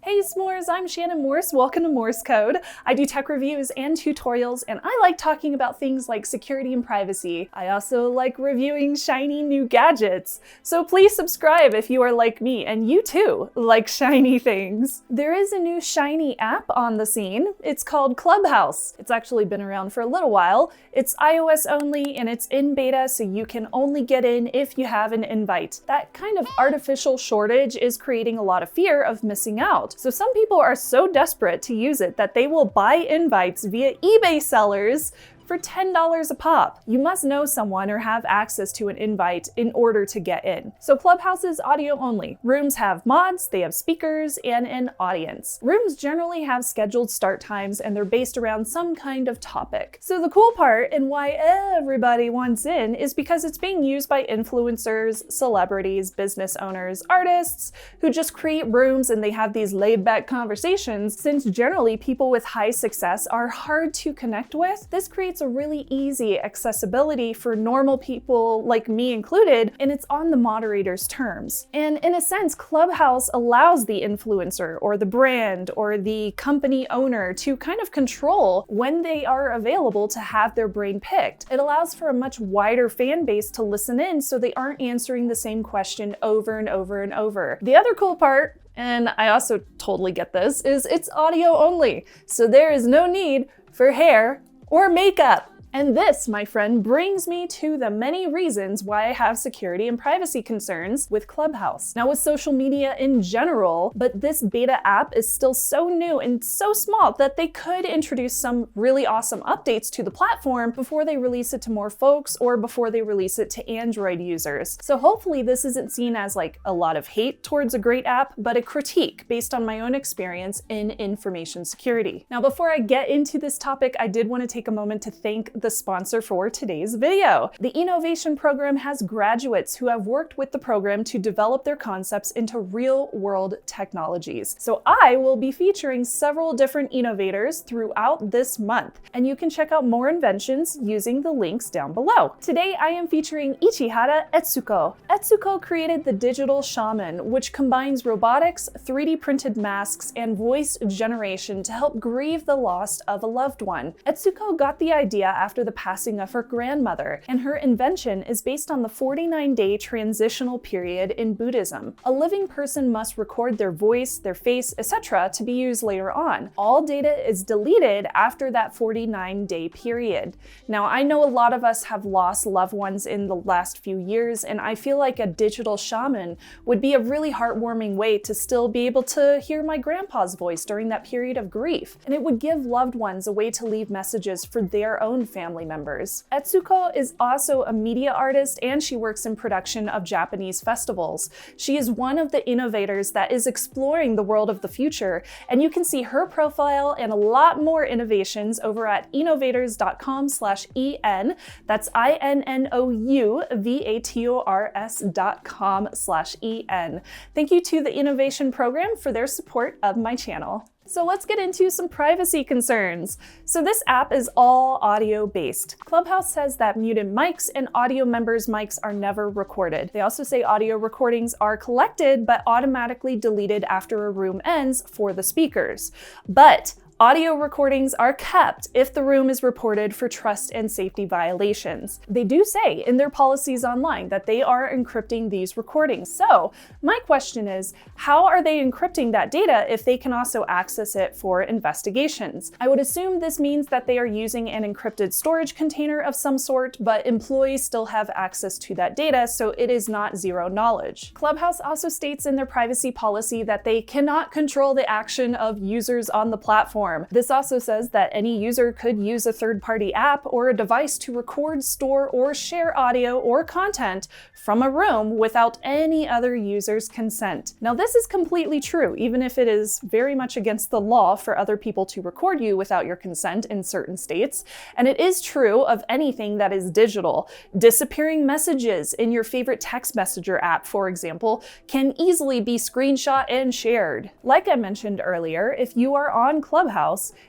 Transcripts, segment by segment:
Hey S'mores, I'm Shannon Morse. Welcome to Morse Code. I do tech reviews and tutorials, and I like talking about things like security and privacy. I also like reviewing shiny new gadgets. So please subscribe if you are like me, and you too like shiny things. There is a new shiny app on the scene. It's called Clubhouse. It's actually been around for a little while. It's iOS only, and it's in beta, so you can only get in if you have an invite. That kind of artificial shortage is creating a lot of fear of missing out. So some people are so desperate to use it that they will buy invites via eBay sellers for $10 a pop. You must know someone or have access to an invite in order to get in. So Clubhouse is audio only. Rooms have mods, they have speakers, and an audience. Rooms generally have scheduled start times and they're based around some kind of topic. So the cool part and why everybody wants in is because it's being used by influencers, celebrities, business owners, artists, who just create rooms and they have these laid-back conversations. Since generally people with high success are hard to connect with, this creates a really easy accessibility for normal people like me included, and it's on the moderator's terms. And in a sense, Clubhouse allows the influencer or the brand or the company owner to kind of control when they are available to have their brain picked. It allows for a much wider fan base to listen in so they aren't answering the same question over and over and over. The other cool part, and I also totally get this, is it's audio only. So there is no need for hair or makeup. And this, my friend, brings me to the many reasons why I have security and privacy concerns with Clubhouse. Now with social media in general, but this beta app is still so new and so small that they could introduce some really awesome updates to the platform before they release it to more folks or before they release it to Android users. So hopefully this isn't seen as like a lot of hate towards a great app, but a critique based on my own experience in information security. Now before I get into this topic, I did want to take a moment to thank the sponsor for today's video. The Innovation program has graduates who have worked with the program to develop their concepts into real-world technologies. So I will be featuring several different innovators throughout this month, and you can check out more inventions using the links down below. Today I am featuring Ichihara Etsuko. Etsuko created the digital shaman, which combines robotics, 3D printed masks, and voice generation to help grieve the loss of a loved one. Etsuko got the idea after the passing of her grandmother, and her invention is based on the 49-day transitional period in Buddhism. A living person must record their voice, their face, etc. to be used later on. All data is deleted after that 49-day period. Now, I know a lot of us have lost loved ones in the last few years, and I feel like a digital shaman would be a really heartwarming way to still be able to hear my grandpa's voice during that period of grief. And it would give loved ones a way to leave messages for their own family members. Etsuko is also a media artist and she works in production of Japanese festivals. She is one of the innovators that is exploring the world of the future, and you can see her profile and a lot more innovations over at innovators.com/en. That's innovators.com/en. Thank you to the Innovation program for their support of my channel. So let's get into some privacy concerns. So this app is all audio based. Clubhouse says that muted mics and audio members' mics are never recorded. They also say audio recordings are collected but automatically deleted after a room ends for the speakers. But audio recordings are kept if the room is reported for trust and safety violations. They do say in their policies online that they are encrypting these recordings. So my question is, how are they encrypting that data if they can also access it for investigations? I would assume this means that they are using an encrypted storage container of some sort, but employees still have access to that data, so it is not zero knowledge. Clubhouse also states in their privacy policy that they cannot control the action of users on the platform. This also says that any user could use a third-party app or a device to record, store, or share audio or content from a room without any other user's consent. Now, this is completely true, even if it is very much against the law for other people to record you without your consent in certain states. And it is true of anything that is digital. Disappearing messages in your favorite text messenger app, for example, can easily be screenshot and shared. Like I mentioned earlier, if you are on Clubhouse,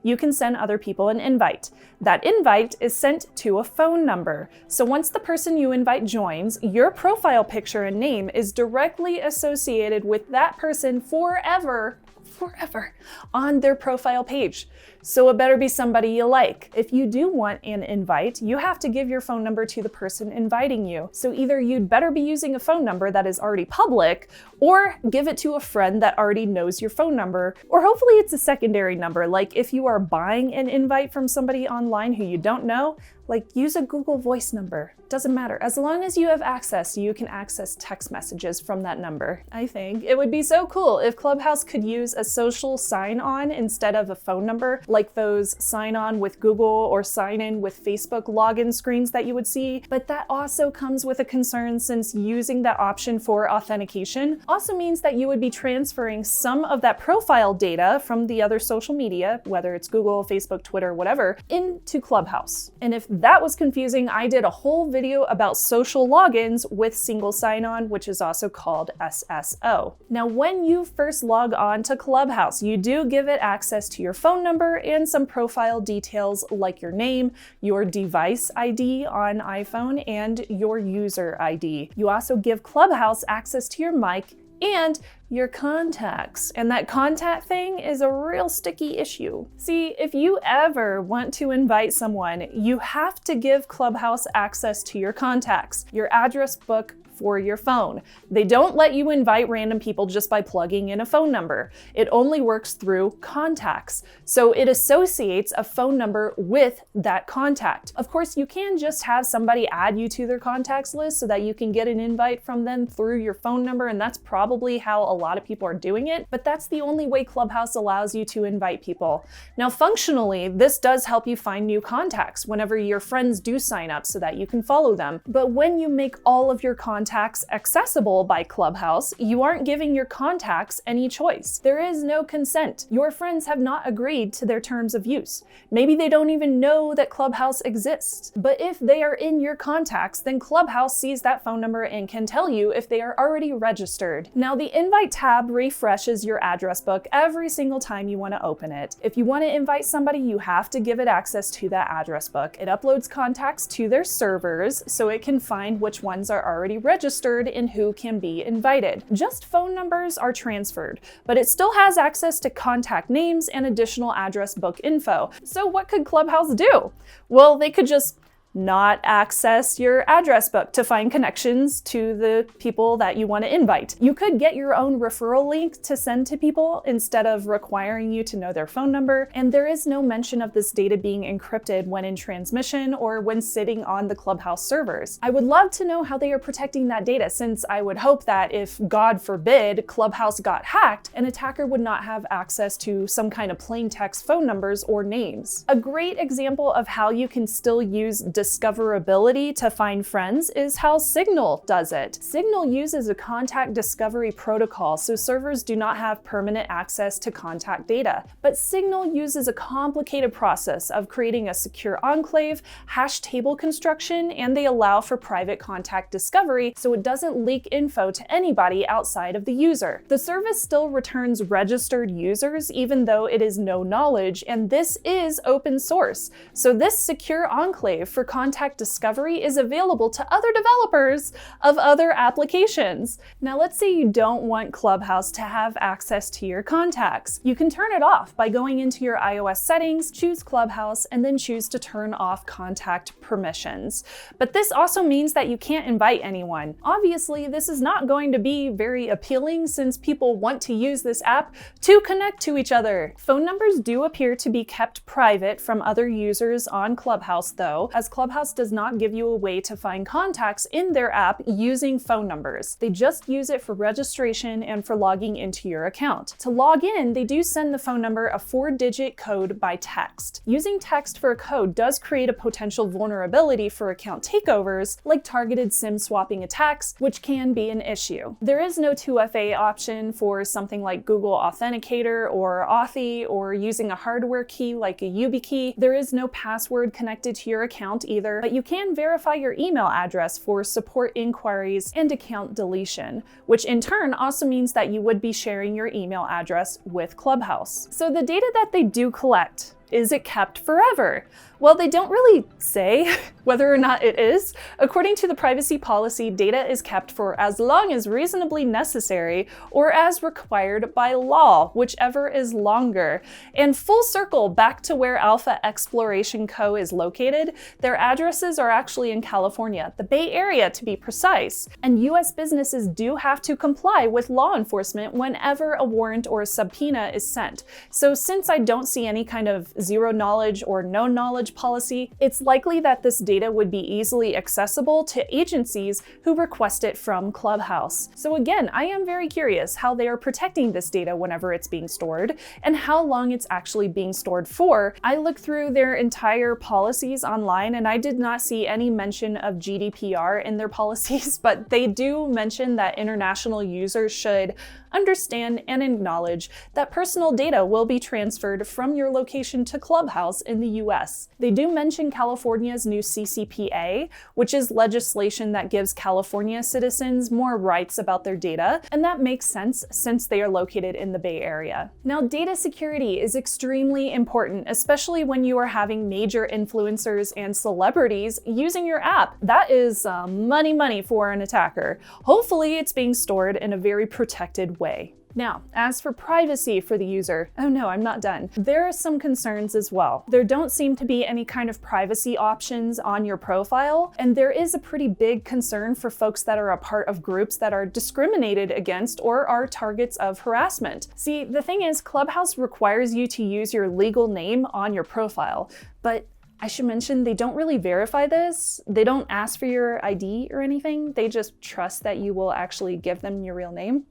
you can send other people an invite. That invite is sent to a phone number. So once the person you invite joins, your profile picture and name is directly associated with that person forever forever on their profile page. So it better be somebody you like. If you do want an invite, you have to give your phone number to the person inviting you. So either you'd better be using a phone number that is already public, or give it to a friend that already knows your phone number, or hopefully it's a secondary number. Like if you are buying an invite from somebody online who you don't know, like use a Google Voice number. Doesn't matter. As long as you have access, you can access text messages from that number. I think it would be so cool if Clubhouse could use a social sign-on instead of a phone number, like those sign-on with Google or sign-in with Facebook login screens that you would see. But that also comes with a concern, since using that option for authentication also means that you would be transferring some of that profile data from the other social media, whether it's Google, Facebook, Twitter, whatever, into Clubhouse. And if that was confusing, I did a whole video about social logins with single sign-on, which is also called SSO. Now, when you first log on to Clubhouse, you do give it access to your phone number and some profile details like your name, your device ID on iPhone, and your user ID. You also give Clubhouse access to your mic and your contacts. And that contact thing is a real sticky issue. See, if you ever want to invite someone, you have to give Clubhouse access to your contacts, your address book for your phone. They don't let you invite random people just by plugging in a phone number. It only works through contacts. So it associates a phone number with that contact. Of course, you can just have somebody add you to their contacts list so that you can get an invite from them through your phone number, and that's probably how a lot of people are doing it, but that's the only way Clubhouse allows you to invite people. Now, functionally, this does help you find new contacts whenever your friends do sign up so that you can follow them. But when you make all of your contacts accessible by Clubhouse, you aren't giving your contacts any choice. There is no consent. Your friends have not agreed to their terms of use. Maybe they don't even know that Clubhouse exists. But if they are in your contacts, then Clubhouse sees that phone number and can tell you if they are already registered. Now, the invite tab refreshes your address book every single time you want to open it. If you want to invite somebody, you have to give it access to that address book. It uploads contacts to their servers so it can find which ones are already registered and who can be invited. Just phone numbers are transferred, but it still has access to contact names and additional address book info. So what could Clubhouse do? Well, they could just not access your address book to find connections to the people that you want to invite. You could get your own referral link to send to people instead of requiring you to know their phone number, and there is no mention of this data being encrypted when in transmission or when sitting on the Clubhouse servers. I would love to know how they are protecting that data, since I would hope that if, God forbid, Clubhouse got hacked, an attacker would not have access to some kind of plain text phone numbers or names. A great example of how you can still use discoverability to find friends is how Signal does it. Signal uses a contact discovery protocol, so servers do not have permanent access to contact data. But Signal uses a complicated process of creating a secure enclave, hash table construction, and they allow for private contact discovery so it doesn't leak info to anybody outside of the user. The service still returns registered users even though it is no knowledge, and this is open source. So this secure enclave for contact discovery is available to other developers of other applications. Now, let's say you don't want Clubhouse to have access to your contacts. You can turn it off by going into your iOS settings, choose Clubhouse, and then choose to turn off contact permissions. But this also means that you can't invite anyone. Obviously, this is not going to be very appealing since people want to use this app to connect to each other. Phone numbers do appear to be kept private from other users on Clubhouse though, as Clubhouse does not give you a way to find contacts in their app using phone numbers. They just use it for registration and for logging into your account. To log in, they do send the phone number a 4-digit code by text. Using text for a code does create a potential vulnerability for account takeovers, like targeted SIM swapping attacks, which can be an issue. There is no 2FA option for something like Google Authenticator or Authy, or using a hardware key like a YubiKey. There is no password connected to your account either, but you can verify your email address for support inquiries and account deletion, which in turn also means that you would be sharing your email address with Clubhouse. So the data that they do collect, Is it kept forever? Well, they don't really say whether or not it is. According to the privacy policy, data is kept for as long as reasonably necessary or as required by law, whichever is longer. And full circle back to where Alpha Exploration Co. is located, their addresses are actually in California, the Bay Area to be precise. And US businesses do have to comply with law enforcement whenever a warrant or a subpoena is sent. So since I don't see any kind of zero knowledge or no knowledge policy, it's likely that this data would be easily accessible to agencies who request it from Clubhouse. So again, I am very curious how they are protecting this data whenever it's being stored and how long it's actually being stored for. I looked through their entire policies online and I did not see any mention of GDPR in their policies, but they do mention that international users should understand and acknowledge that personal data will be transferred from your location to Clubhouse in the US. They do mention California's new CCPA, which is legislation that gives California citizens more rights about their data, and that makes sense since they are located in the Bay Area. Now, data security is extremely important, especially when you are having major influencers and celebrities using your app. That is money for an attacker. Hopefully, it's being stored in a very protected way. Now, as for privacy for the user, oh no, I'm not done. There are some concerns as well. There don't seem to be any kind of privacy options on your profile, and there is a pretty big concern for folks that are a part of groups that are discriminated against or are targets of harassment. See, the thing is, Clubhouse requires you to use your legal name on your profile, but I should mention they don't really verify this. They don't ask for your ID or anything. They just trust that you will actually give them your real name.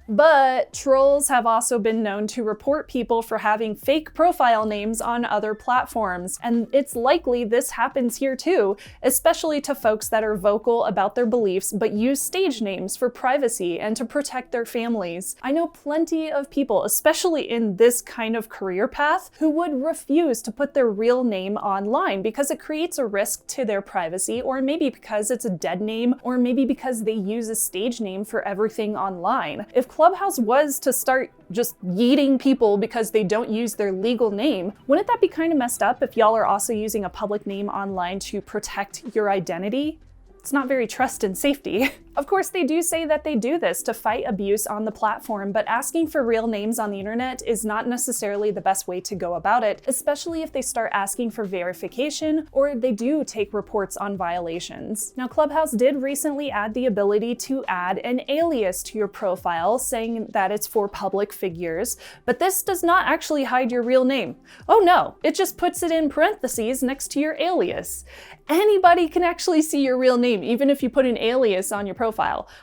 But trolls have also been known to report people for having fake profile names on other platforms, and it's likely this happens here too, especially to folks that are vocal about their beliefs but use stage names for privacy and to protect their families. I know plenty of people, especially in this kind of career path, who would refuse to put their real name online because it creates a risk to their privacy, or maybe because it's a dead name, or maybe because they use a stage name for everything online. If Clubhouse was to start just yeeting people because they don't use their legal name, wouldn't that be kind of messed up if y'all are also using a public name online to protect your identity? It's not very trust and safety. Of course, they do say that they do this to fight abuse on the platform, but asking for real names on the internet is not necessarily the best way to go about it, especially if they start asking for verification or they do take reports on violations. Now, Clubhouse did recently add the ability to add an alias to your profile, saying that it's for public figures, but this does not actually hide your real name. Oh no, it just puts it in parentheses next to your alias. Anybody can actually see your real name, even if you put an alias on your profile.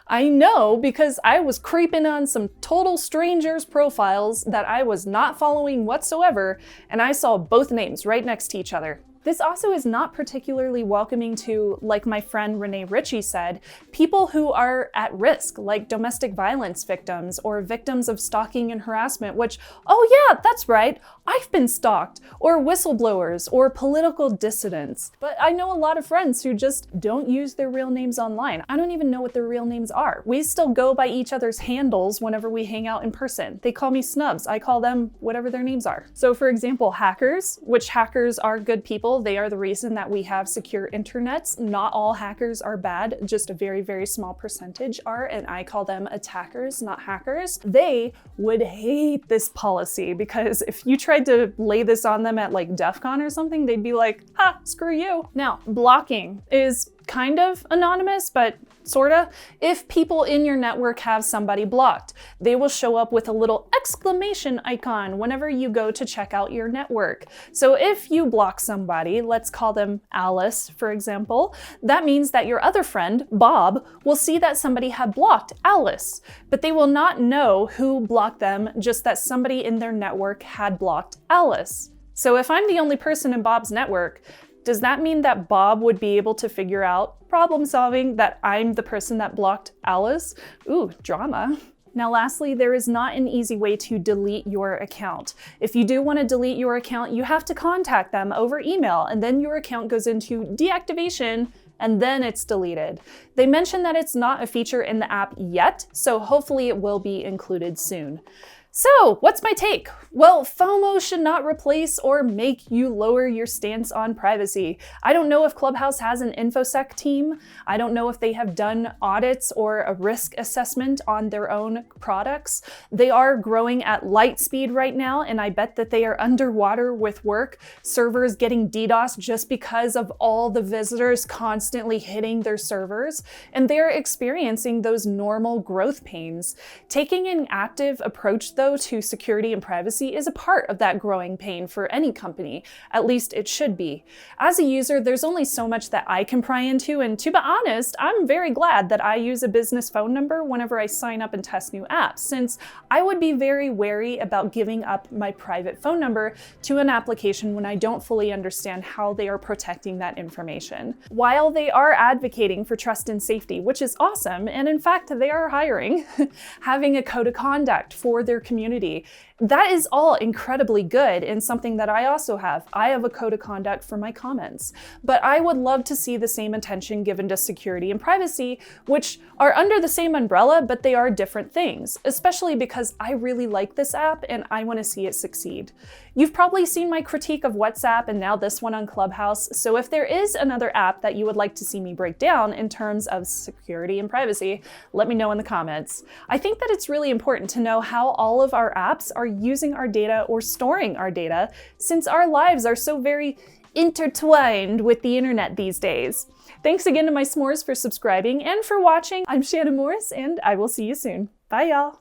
I know because I was creeping on some total strangers' profiles that I was not following whatsoever, and I saw both names right next to each other. This also is not particularly welcoming to, like my friend Renee Ritchie said, people who are at risk, like domestic violence victims or victims of stalking and harassment, which, oh yeah, that's right, I've been stalked, or whistleblowers, or political dissidents. But I know a lot of friends who just don't use their real names online. I don't even know what their real names are. We still go by each other's handles whenever we hang out in person. They call me Snubs, I call them whatever their names are. So for example, hackers, which hackers are good people. They are the reason that we have secure internets. Not all hackers are bad, just a very, very small percentage are, and I call them attackers, not hackers. They would hate this policy because if you tried to lay this on them at like DEF CON or something, they'd be like, ha, screw you. Now, blocking is kind of anonymous, but sorta. If people in your network have somebody blocked, they will show up with a little exclamation icon whenever you go to check out your network. So if you block somebody, let's call them Alice, for example, that means that your other friend, Bob, will see that somebody had blocked Alice, but they will not know who blocked them, just that somebody in their network had blocked Alice. So if I'm the only person in Bob's network, does that mean that Bob would be able to figure out, problem solving, that I'm the person that blocked Alice? Ooh, drama. Now lastly, there is not an easy way to delete your account. If you do want to delete your account, you have to contact them over email, and then your account goes into deactivation, and then it's deleted. They mentioned that it's not a feature in the app yet, so hopefully it will be included soon. So, what's my take? Well, FOMO should not replace or make you lower your stance on privacy. I don't know if Clubhouse has an InfoSec team. I don't know if they have done audits or a risk assessment on their own products. They are growing at light speed right now, and I bet that they are underwater with work, servers getting DDoS just because of all the visitors constantly hitting their servers, and they're experiencing those normal growth pains. Taking an active approach, though, to security and privacy is a part of that growing pain for any company. At least it should be. As a user, there's only so much that I can pry into, and to be honest, I'm very glad that I use a business phone number whenever I sign up and test new apps, since I would be very wary about giving up my private phone number to an application when I don't fully understand how they are protecting that information. While they are advocating for trust and safety, which is awesome, and in fact, they are hiring, having a code of conduct for their community. That is all incredibly good and something that I also have. I have a code of conduct for my comments, but I would love to see the same attention given to security and privacy, which are under the same umbrella, but they are different things, especially because I really like this app and I want to see it succeed. You've probably seen my critique of WhatsApp and now this one on Clubhouse, so if there is another app that you would like to see me break down in terms of security and privacy, let me know in the comments. I think that it's really important to know how all of our apps are using our data or storing our data, since our lives are so very intertwined with the internet these days. Thanks again to my s'mores for subscribing and for watching. I'm Shannon Morris, and I will see you soon. Bye, y'all.